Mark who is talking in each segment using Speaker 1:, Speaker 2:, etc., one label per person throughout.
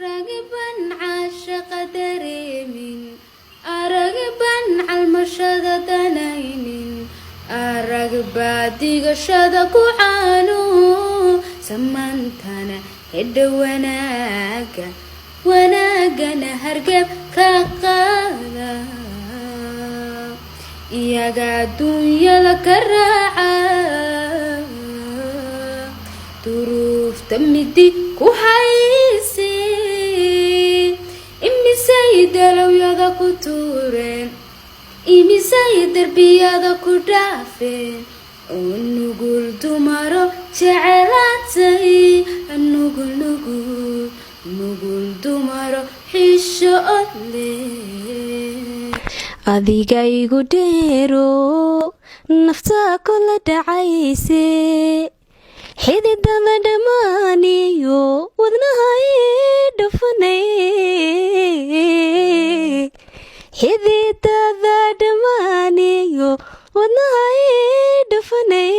Speaker 1: راغبا عاشق دريمين راغبا عالمشهد دنينين راغبا ديغشada ku caano samantana hidda wanaagana hargab ka qaada iyaga dunyada ka raaca duruufta midi ku haysi imisay dalowyada ku tuureen imisay darbiyada ku dhaafeen nugul dumaro jecelaatay nugul dumaro xisho leh adiga igu dheero nafta kula dhacayse xididada dhammaaniyo wadnaha ii dhufanay xididada dhammaaniyo wadnaha ii dhufanay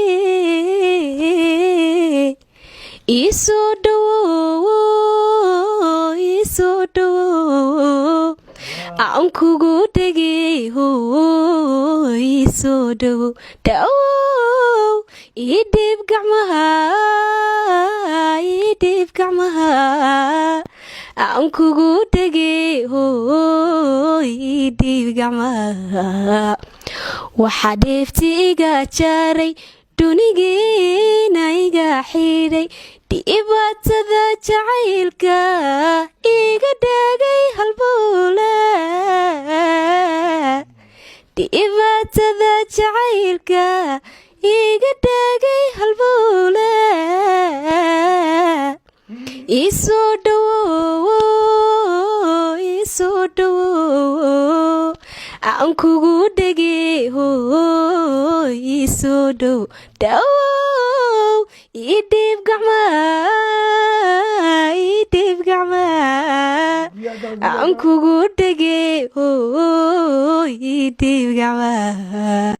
Speaker 1: isoo dhawow aan kugu dhegay isoo dhawow idhiib gacmaha aan kugu dhegay idhiib gacmaha waxaa dheefti iga jaaray dunigiina iga xidhay dhibaatada jacaylka iga dhagay halbowle dhibaatada jacaylka iga dhagay halbowle isoo dhawow aan kugu dhegay isoo dhawow idhiib gacmaha aan kugu dhegay idhiib gacmaha